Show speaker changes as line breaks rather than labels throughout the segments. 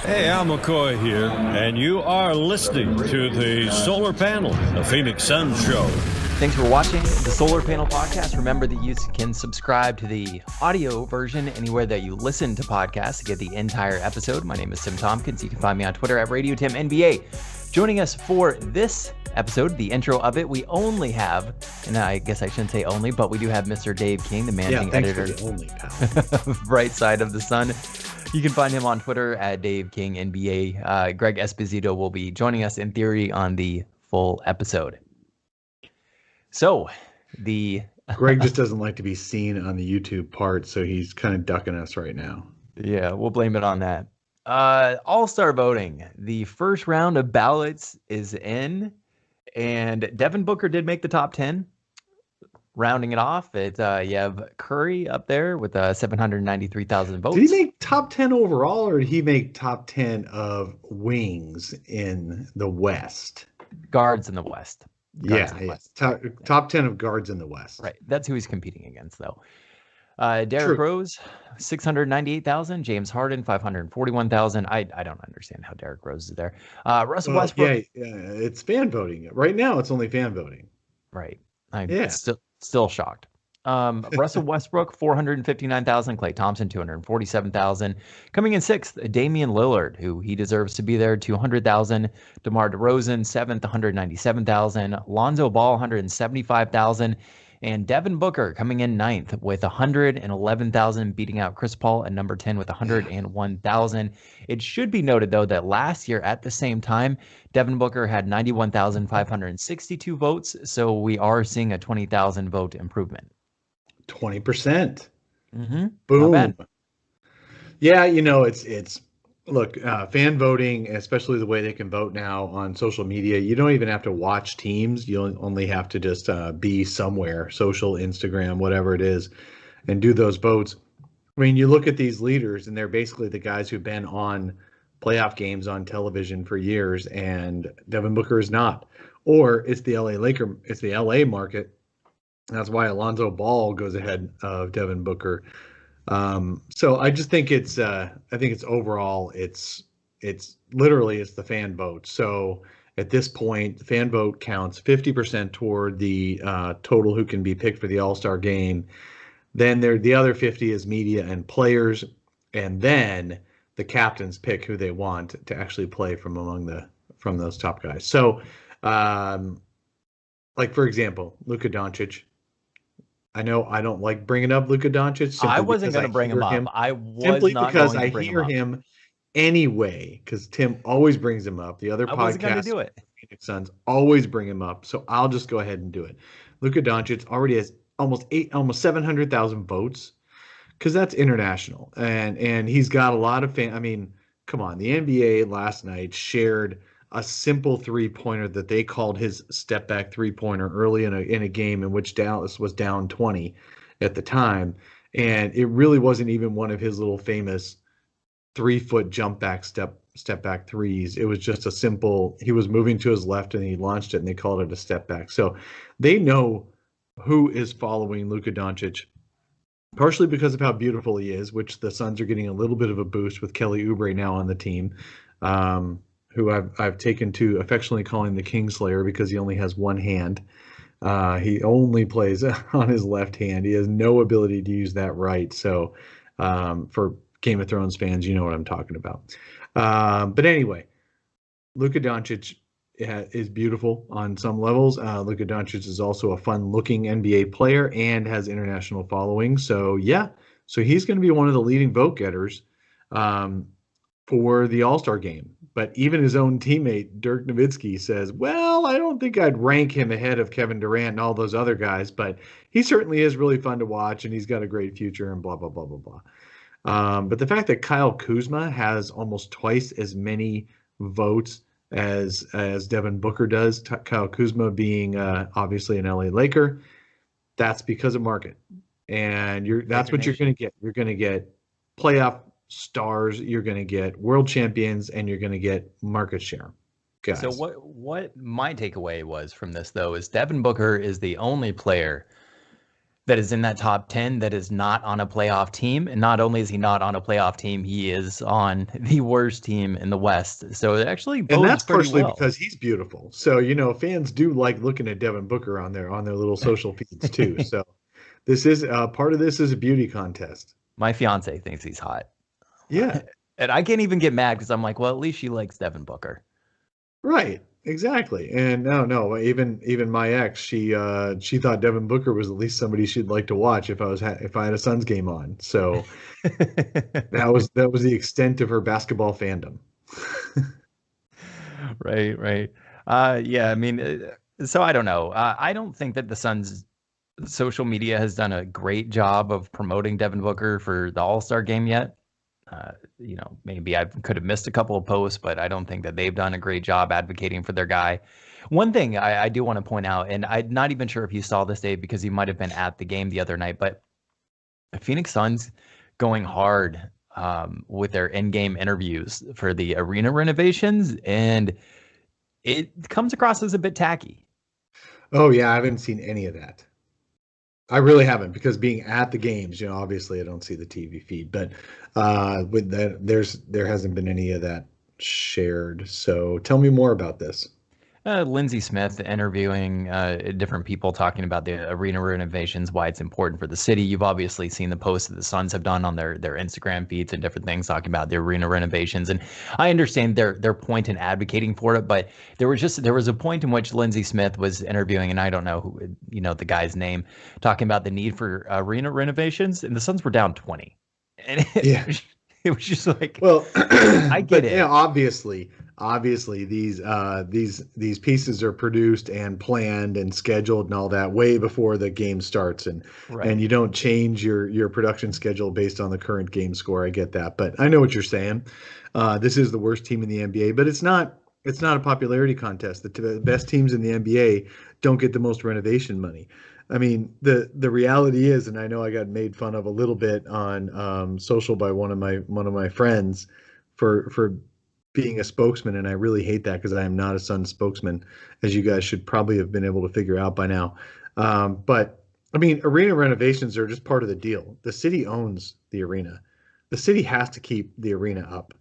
Hey, Al McCoy here, and you are listening to the Solar Panel, the Phoenix Suns Show.
Thanks for watching the Solar Panel Podcast. Remember that you can subscribe to the audio version anywhere that you listen to podcasts to get the entire episode. My name is Tim Tompkins. You can find me on Twitter at RadioTimNBA. Joining us for this episode, the intro of it, we only have, and I guess I shouldn't say only, but we do have Mr. Dave King, the managing editor of Bright Side of the Sun. You can find him on Twitter at Dave King NBA. Greg Esposito will be joining us in theory on the full episode. So
Greg just doesn't like to be seen on the YouTube part, so he's kind of ducking us right now.
Yeah, we'll blame it on that. All-Star voting. The first round of ballots is in, and Devin Booker did make the top 10. Rounding it off, you have Curry up there with 793,000 votes.
Did he make top 10 overall, or did he make top 10 of wings in the West?
Guards in the West.
Top 10 of guards in the West.
Right. That's who he's competing against, though. Derrick Rose, 698,000. James Harden, 541,000. I don't understand how Derrick Rose is there. Russell Westbrook.
Yeah, it's fan voting. Right now, it's only fan voting.
Right. I'm still shocked. Russell Westbrook, 459,000. Klay Thompson, 247,000. Coming in sixth, Damian Lillard, who he deserves to be there, 200,000. DeMar DeRozan, seventh, 197,000. Lonzo Ball, 175,000. And Devin Booker coming in ninth with 111,000, beating out Chris Paul at number 10 with 101,000. It should be noted, though, that last year at the same time, Devin Booker had 91,562 votes. So we are seeing a 20,000 vote improvement.
20%.
Mm-hmm.
Boom. Yeah, it's look, fan voting, especially the way they can vote now on social media, you don't even have to watch teams. You only have to just be somewhere, social, Instagram, whatever it is, and do those votes. I mean, you look at these leaders, and they're basically the guys who've been on playoff games on television for years, and Devin Booker is not. Or it's the LA market. That's why Alonzo Ball goes ahead of Devin Booker. So I just think it's overall, it's literally the fan vote. So at this point, the fan vote counts 50% toward the total who can be picked for the All-Star game. Then the other 50 is media and players. And then the captains pick who they want to actually play from those top guys. So, like, for example, Luka Doncic. I know I don't like bringing up Luka Doncic.
I wasn't going to bring him up. I was
simply
not
because
going to
I hear him anyway, because Tim always brings him up. The other podcast,
do it.
Phoenix Suns, always bring him up. So I'll just go ahead and do it. Luka Doncic already has almost 700,000 votes, because that's international, and he's got a lot of fans. I mean, come on, the NBA last night shared a simple three-pointer that they called his step-back three-pointer early in a game in which Dallas was down 20 at the time, and it really wasn't even one of his little famous 3-foot jump-back step-back threes. It was just a simple, he was moving to his left and he launched it, and they called it a step-back. So they know who is following Luka Doncic, partially because of how beautiful he is, which the Suns are getting a little bit of a boost with Kelly Oubre now on the team. Who I've taken to affectionately calling the Kingslayer because he only has one hand. He only plays on his left hand. He has no ability to use that right. So for Game of Thrones fans, you know what I'm talking about. But anyway, Luka Doncic is beautiful on some levels. Luka Doncic is also a fun-looking NBA player and has international following. So, yeah, so he's going to be one of the leading vote getters for the All-Star game. But even his own teammate, Dirk Nowitzki, says, well, I don't think I'd rank him ahead of Kevin Durant and all those other guys, but he certainly is really fun to watch, and he's got a great future and blah, blah, blah, blah, blah. But the fact that Kyle Kuzma has almost twice as many votes as Devin Booker does, Kyle Kuzma being obviously an LA Laker, that's because of market. And that's what you're going to get. You're going to get playoff stars, you're going to get world champions, and you're going to get market share. Guys.
So what my takeaway was from this, though, is Devin Booker is the only player that is in that top 10 that is not on a playoff team. And not only is he not on a playoff team, he is on the worst team in the West. So it actually
And
bodes
that's
pretty
partially
well.
because he's beautiful. So, fans do like looking at Devin Booker on their little social feeds too. So this is part of this is a beauty contest.
My fiance thinks he's hot.
Yeah.
And I can't even get mad because I'm like, well, at least she likes Devin Booker.
Right. Exactly. And no, even my ex, she thought Devin Booker was at least somebody she'd like to watch if I had a Suns game on. So that was the extent of her basketball fandom.
Right. Yeah, I mean, so I don't know. I don't think that the Suns social media has done a great job of promoting Devin Booker for the All-Star game yet. Maybe I could have missed a couple of posts, but I don't think that they've done a great job advocating for their guy. One thing I do want to point out, and I'm not even sure if you saw this, Dave, because you might have been at the game the other night, but the Phoenix Suns going hard with their in-game interviews for the arena renovations, and it comes across as a bit tacky.
Oh yeah, I haven't seen any of that. I really haven't, because being at the games, obviously I don't see the TV feed, but with that, there hasn't been any of that shared. So tell me more about this.
Lindsey Smith interviewing different people talking about the arena renovations, why it's important for the city. You've obviously seen the posts that the Suns have done on their Instagram feeds and different things talking about the arena renovations. And I understand their point in advocating for it, but there was a point in which Lindsey Smith was interviewing, and I don't know who, the guy's name, talking about the need for arena renovations, and the Suns were down 20. And
Yeah.
it was just like,
Well,
I get it.
Yeah, obviously these pieces are produced and planned and scheduled and all that way before the game starts, and
Right.
and you don't change your production schedule based on the current game score. I get that, but I know what you're saying. This is the worst team in the NBA, but it's not a popularity contest. The best teams in the NBA don't get the most renovation money. I mean, the reality is, and I know I got made fun of a little bit on social by one of my friends for being a spokesman, and I really hate that because I am not a Suns spokesman, as you guys should probably have been able to figure out by now. But I mean, arena renovations are just part of the deal. The city owns the arena. The city has to keep the arena up.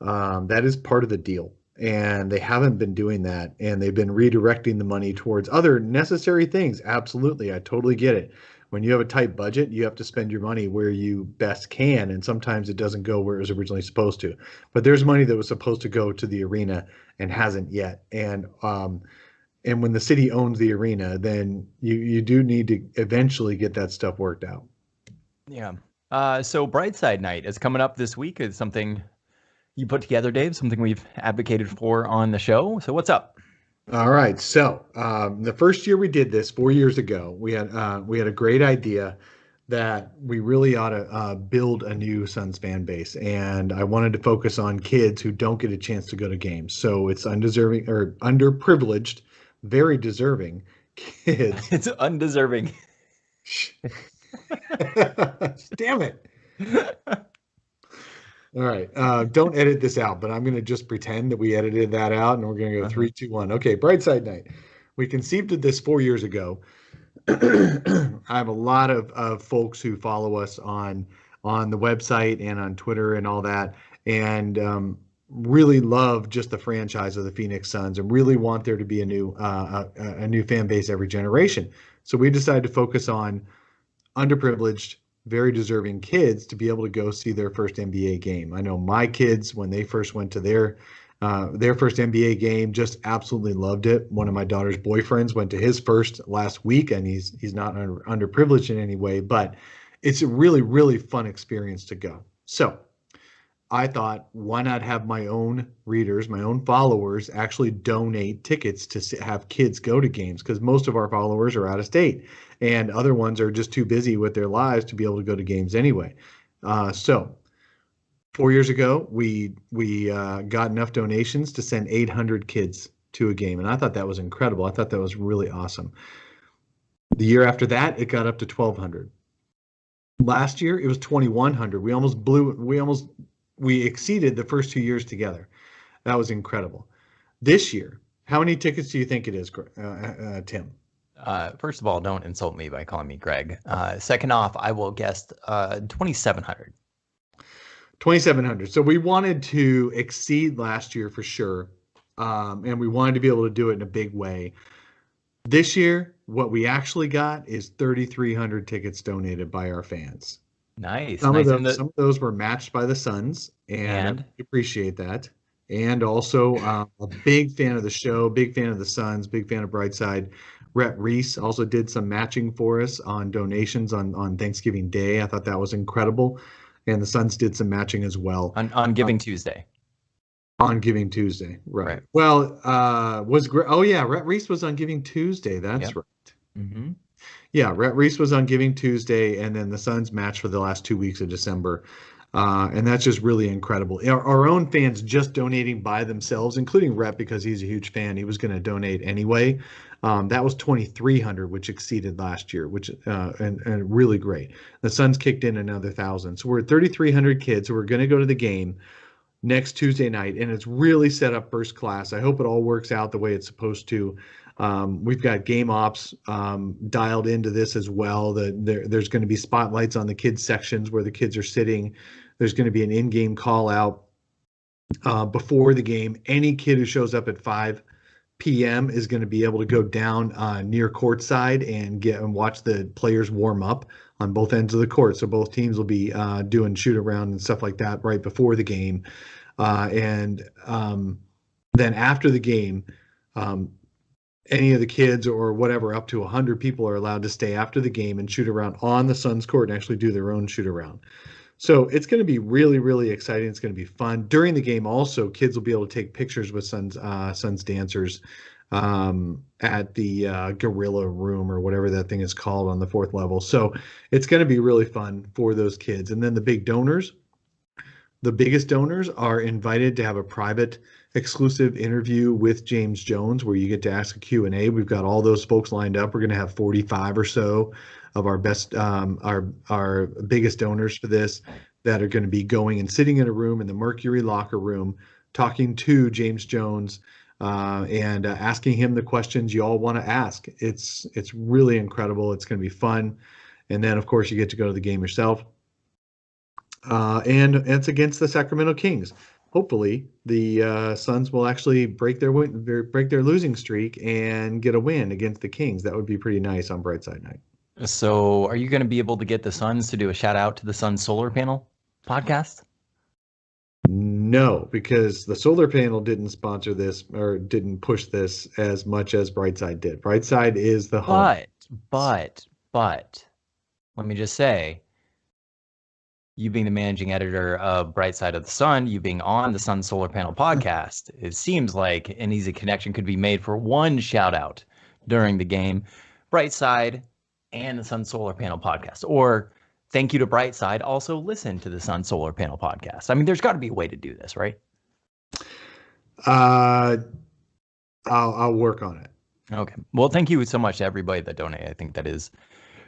That is part of the deal. And they haven't been doing that, and they've been redirecting the money towards other necessary things. Absolutely, I totally get it. When you have a tight budget, you have to spend your money where you best can, and sometimes it doesn't go where it was originally supposed to. But there's money that was supposed to go to the arena and hasn't yet. And when the city owns the arena, then you do need to eventually get that stuff worked out.
Yeah. So Brightside Night is coming up this week. It's something you put together, Dave, something we've advocated for on the show. So what's up?
All right. So the first year we did this 4 years ago, we had a great idea that we really ought to build a new Suns fan base, and I wanted to focus on kids who don't get a chance to go to games. So it's undeserving or underprivileged, very deserving kids.
It's undeserving.
Damn it. All right. Don't edit this out, but I'm going to just pretend that we edited that out, and we're going to go 3, 2, 1. Okay. Brightside Night. We conceived of this 4 years ago. I have a lot of folks who follow us on the website and on Twitter and all that, and really love just the franchise of the Phoenix Suns and really want there to be a new fan base every generation. So we decided to focus on underprivileged, very deserving kids to be able to go see their first NBA game. I know my kids, when they first went to their first NBA game, just absolutely loved it. One of my daughter's boyfriends went to his first last week, and he's not underprivileged in any way, but it's a really, really fun experience to go. So I thought, why not have my own readers, my own followers actually donate tickets to have kids go to games, because most of our followers are out of state and other ones are just too busy with their lives to be able to go to games anyway. So 4 years ago, we got enough donations to send 800 kids to a game, and I thought that was incredible. I thought that was really awesome. The year after that, it got up to 1,200. Last year, it was 2,100. We exceeded the first 2 years together. That was incredible. This year, how many tickets do you think it is, Tim?
First of all, don't insult me by calling me Greg. Second off, I will guess 2,700.
2,700. So we wanted to exceed last year for sure. And we wanted to be able to do it in a big way. This year, what we actually got is 3,300 tickets donated by our fans.
Nice.
Some
nice.
of those were matched by the Suns, and I appreciate that. And also a big fan of the show, big fan of the Suns, big fan of Brightside. Rhett Reese also did some matching for us on donations on Thanksgiving Day. I thought that was incredible. And the Suns did some matching as well.
On Giving Tuesday.
On Giving Tuesday, right. Well, Rhett Reese was on Giving Tuesday. That's right.
Mm-hmm.
Yeah, Rhett Reese was on Giving Tuesday, and then the Suns matched for the last 2 weeks of December. And that's just really incredible. Our own fans just donating by themselves, including Rhett because he's a huge fan. He was going to donate anyway. That was 2,300, which exceeded last year, which and really great. The Suns kicked in another 1,000. So we're at 3,300 kids who are going to go to the game next Tuesday night, and it's really set up first class. I hope it all works out the way it's supposed to. We've got game ops dialed into this as well. There's going to be spotlights on the kids sections where the kids are sitting. There's going to be an in-game call out before the game. Any kid who shows up at 5 p.m. is going to be able to go down near courtside and watch the players warm up on both ends of the court. So both teams will be doing shoot around and stuff like that right before the game. And then after the game, any of the kids or whatever, up to 100 people are allowed to stay after the game and shoot around on the Suns court and actually do their own shoot around. So it's going to be really, really exciting. It's going to be fun. During the game also, kids will be able to take pictures with Suns dancers at the Gorilla Room or whatever that thing is called on the 4th level. So it's going to be really fun for those kids. And then the biggest donors are invited to have a private exclusive interview with James Jones where you get to ask a Q&A. We've got all those folks lined up. We're going to have 45 or so of our best, our biggest donors for this that are going to be going and sitting in a room in the Mercury locker room, talking to James Jones and asking him the questions you all want to ask. It's really incredible. It's going to be fun. And then, of course, you get to go to the game yourself. And it's against the Sacramento Kings. Hopefully, the Suns will actually break their losing streak and get a win against the Kings. That would be pretty nice on Brightside Night.
So are you going to be able to get the Suns to do a shout out to the Suns Solar Panel podcast?
No, because the solar panel didn't sponsor this or didn't push this as much as Brightside did. Brightside is the home.
But let me just say, you being the managing editor of Brightside of the Sun, you being on the Sun Solar Panel podcast, it seems like an easy connection could be made for one shout out during the game. Brightside and the Sun Solar Panel podcast, or thank you to Brightside. Also listen to the Sun Solar Panel podcast. I mean, there's got to be a way to do this, right?
I'll work on it.
Okay. Well, thank you so much to everybody that donated. I think that is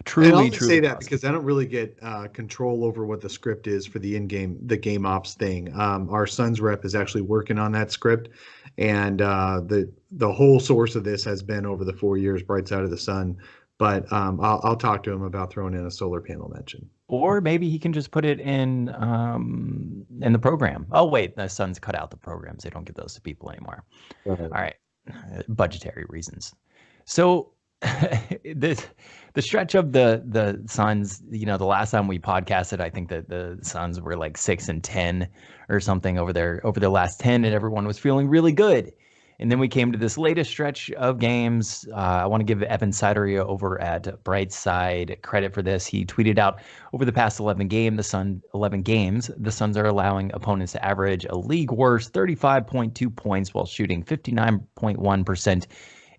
truly,
and I'll
truly
say that because I don't really get control over what the script is for the game ops thing. Our Suns rep is actually working on that script, and the whole source of this has been over the 4 years, Brightside of the Sun. But I'll talk to him about throwing in a solar panel mention.
Or maybe he can just put it in the program. Oh, wait, the Suns cut out the programs. They don't give those to people anymore. All right. Budgetary reasons. So the stretch of the Suns, the last time we podcasted, I think that the Suns were like 6-10 or something over their last 10, and everyone was feeling really good. And then we came to this latest stretch of games. I want to give Evan Sideria over at Brightside credit for this. He tweeted out, over the past 11 games, the Suns are allowing opponents to average a league worst 35.2 points while shooting 59.1%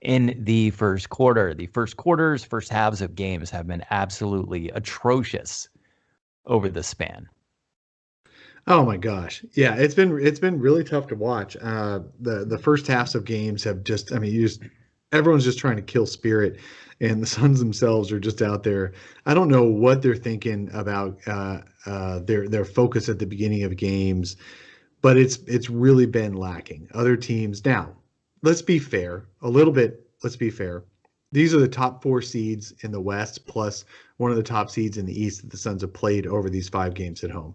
in the first quarter. The first halves of games have been absolutely atrocious over the span.
Oh my gosh. Yeah, it's been really tough to watch. The first halves of games have just, everyone's just trying to kill spirit, and the Suns themselves are just out there. I don't know what they're thinking about their focus at the beginning of games, but it's really been lacking. Other teams, now, let's be fair, a little bit, let's be fair. These are the top 4 seeds in the West, plus one of the top seeds in the East that the Suns have played over these 5 games at home.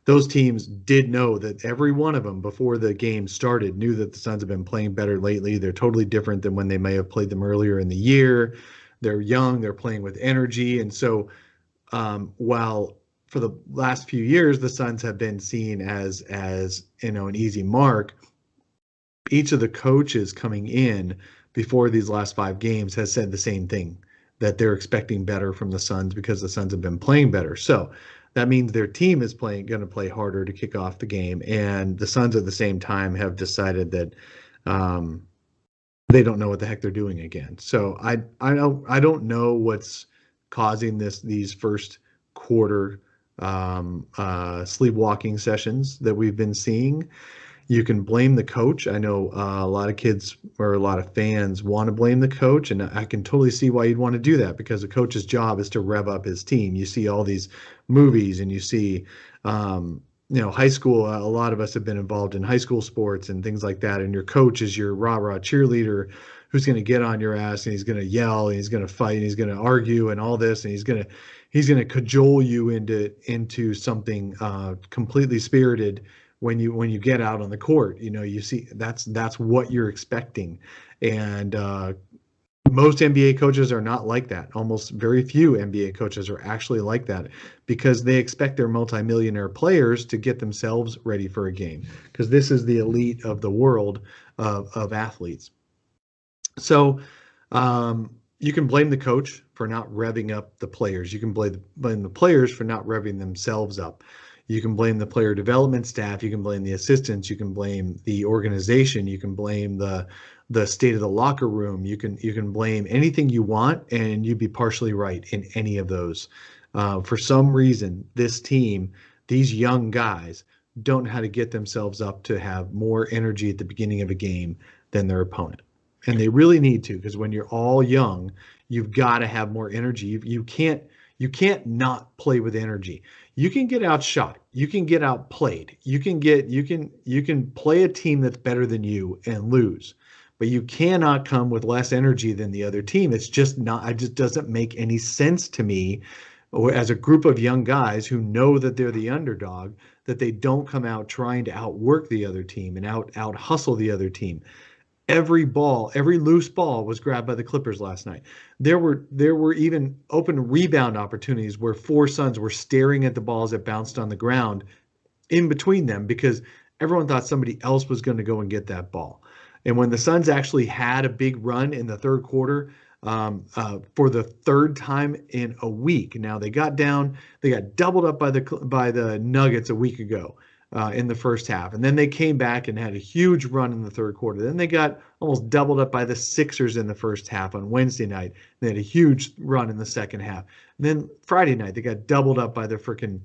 Those teams did know that every one of them before the game started knew that the Suns have been playing better lately. They're totally different than when they may have played them earlier in the year. They're young, they're playing with energy. And so while for the last few years the Suns have been seen as an easy mark, each of the coaches coming in before these last 5 games has said the same thing, that they're expecting better from the Suns because the Suns have been playing better. So that means their team is going to play harder to kick off the game, and the Suns at the same time have decided that they don't know what the heck they're doing again. So I don't know what's causing these first quarter sleepwalking sessions that we've been seeing. You can blame the coach. I know a lot of kids or a lot of fans want to blame the coach, and I can totally see why you'd want to do that, because the coach's job is to rev up his team. You see all these movies, and you see, high school. A lot of us have been involved in high school sports and things like that, and your coach is your rah-rah cheerleader who's going to get on your ass, and he's going to yell, and he's going to fight, and he's going to argue and all this, and he's going to cajole you into something completely spirited. When you get out on the court, you see that's what you're expecting. And most NBA coaches are not like that. Almost very few NBA coaches are actually like that, because they expect their multimillionaire players to get themselves ready for a game, because this is the elite of the world of athletes. So you can blame the coach for not revving up the players. You can blame the players for not revving themselves up. You can blame the player development staff. You can blame the assistants. You can blame the organization. You can blame the state of the locker room. You can blame anything you want, and you'd be partially right in any of those. For some reason, this team, these young guys, don't know how to get themselves up to have more energy at the beginning of a game than their opponent. And they really need to, because when you're all young, you've got to have more energy. You can't not play with energy. You can get outshot. You can get outplayed. You can play a team that's better than you and lose, but you cannot come with less energy than the other team. It's just not. It just doesn't make any sense to me. Or as a group of young guys who know that they're the underdog, that they don't come out trying to outwork the other team and out hustle the other team. Every loose ball was grabbed by the Clippers last night. There were even open rebound opportunities where 4 Suns were staring at the balls that bounced on the ground in between them, because everyone thought somebody else was going to go and get that ball. And when the Suns actually had a big run in the third quarter, for the third time in a week, now they got doubled up by the Nuggets a week ago. In the first half. And then they came back and had a huge run in the third quarter. Then they got almost doubled up by the Sixers in the first half on Wednesday night. They had a huge run in the second half. And then Friday night, they got doubled up by the freaking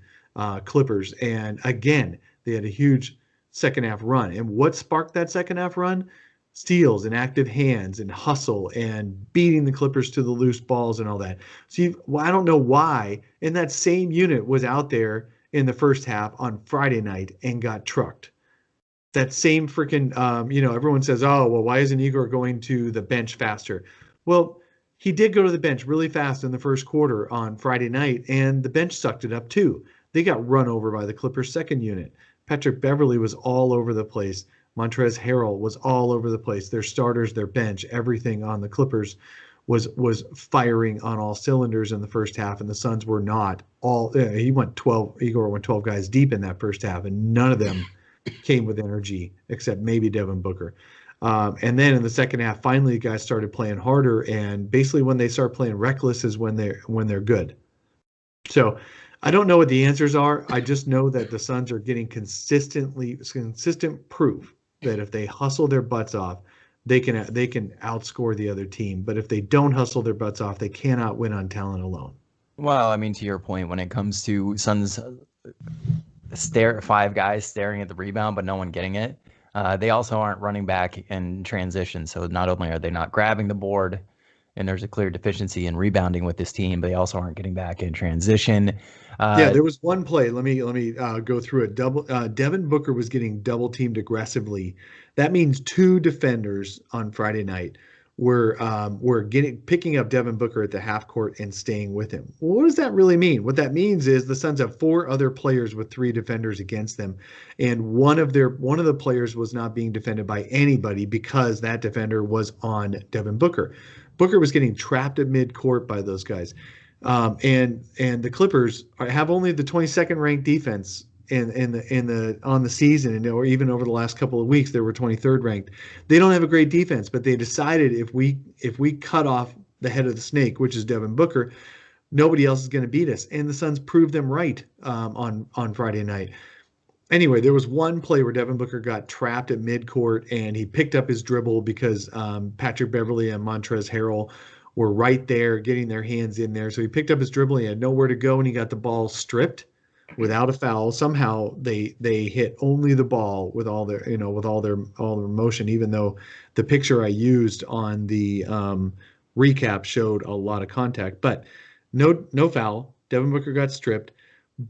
Clippers. And again, they had a huge second half run. And what sparked that second half run? Steals and active hands and hustle and beating the Clippers to the loose balls and all that. So I don't know why. And that same unit was out there in the first half on Friday night and got trucked. That same freaking, everyone says, oh, well, why isn't Igor going to the bench faster? Well, he did go to the bench really fast in the first quarter on Friday night, and the bench sucked it up too. They got run over by the Clippers' second unit. Patrick Beverley was all over the place. Montrezl Harrell was all over the place. Their starters, their bench, everything on the Clippers was firing on all cylinders in the first half, and the Suns were not. Igor went 12 guys deep in that first half, and none of them came with energy except maybe Devin Booker. And then in the second half, finally, the guys started playing harder, and basically when they start playing reckless is when they're good. So I don't know what the answers are. I just know that the Suns are getting consistent proof that if they hustle their butts off, they can outscore the other team. But if they don't hustle their butts off, they cannot win on talent alone.
Well, I mean, to your point, when it comes to Suns 5 guys staring at the rebound, but no one getting it, they also aren't running back in transition. So not only are they not grabbing the board, and there's a clear deficiency in rebounding with this team, but they also aren't getting back in transition.
There was one play. Let me go through it. Devin Booker was getting double teamed aggressively. That means 2 defenders on Friday night were picking up Devin Booker at the half court and staying with him. Well, what does that really mean? What that means is the Suns have 4 other players with 3 defenders against them, and one of the players was not being defended by anybody because that defender was on Devin Booker. Booker was getting trapped at midcourt by those guys, and the Clippers have only the 22nd ranked defense on the season, or even over the last couple of weeks, they were 23rd ranked. They don't have a great defense, but they decided if we cut off the head of the snake, which is Devin Booker, nobody else is going to beat us. And the Suns proved them right on Friday night. Anyway, there was one play where Devin Booker got trapped at midcourt, and he picked up his dribble because Patrick Beverley and Montrezl Harrell were right there getting their hands in there. So he picked up his dribble, he had nowhere to go, and he got the ball stripped without a foul. Somehow they hit only the ball with all their motion, even though the picture I used on the recap showed a lot of contact, but no foul. Devin Booker got stripped.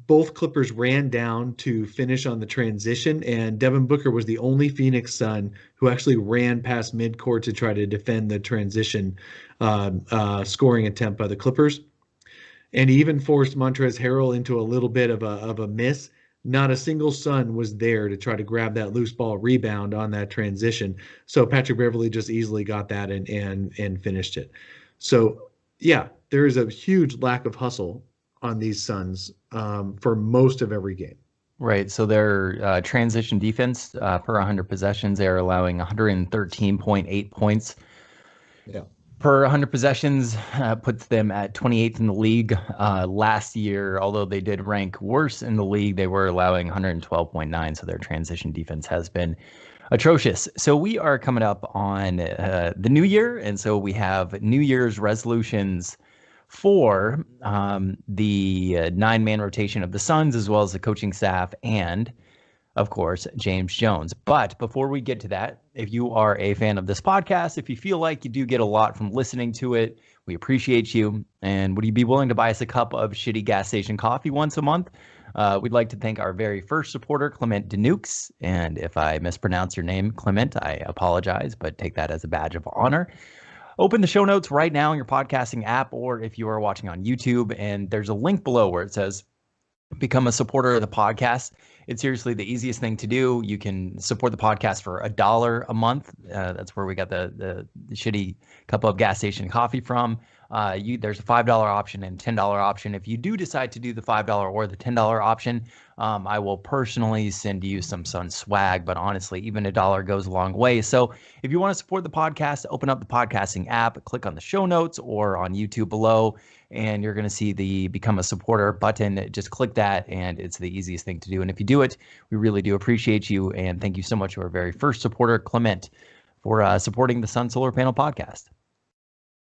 Both Clippers ran down to finish on the transition, and Devin Booker was the only Phoenix Sun who actually ran past midcourt to try to defend the transition scoring attempt by the Clippers. And he even forced Montrezl Harrell into a little bit of a miss. Not a single Sun was there to try to grab that loose ball rebound on that transition. So Patrick Beverley just easily got that and finished it. So yeah, there is a huge lack of hustle on these Suns for most of every game.
Right. So their transition defense per 100 possessions, they're allowing 113.8 points.
Yeah.
Per 100 possessions, puts them at 28th in the league. Last year, although they did rank worse in the league, they were allowing 112.9. So their transition defense has been atrocious. So we are coming up on the new year. And so we have New Year's resolutions for the 9-man rotation of the Suns, as well as the coaching staff and, of course, James Jones. But before we get to that, if you are a fan of this podcast, if you feel like you do get a lot from listening to it, we appreciate you. And would you be willing to buy us a cup of shitty gas station coffee once a month? We'd like to thank our very first supporter, Clement Denukes. And if I mispronounce your name, Clement, I apologize, but take that as a badge of honor. Open the show notes right now in your podcasting app, or if you are watching on YouTube, and there's a link below where it says become a supporter of the podcast. It's seriously the easiest thing to do. You can support the podcast for $1 a month. That's where we got the shitty cup of gas station coffee from. There's a $5 option and $10 option. If you do decide to do the $5 or the $10 option, I will personally send you some Sun swag, but honestly, even $1 goes a long way. So if you want to support the podcast, open up the podcasting app, click on the show notes or on YouTube below, and you're going to see the Become a Supporter button. Just click that, and it's the easiest thing to do. And if you do it, we really do appreciate you. And thank you so much to our very first supporter, Clement, for supporting the Sun Solar Panel podcast.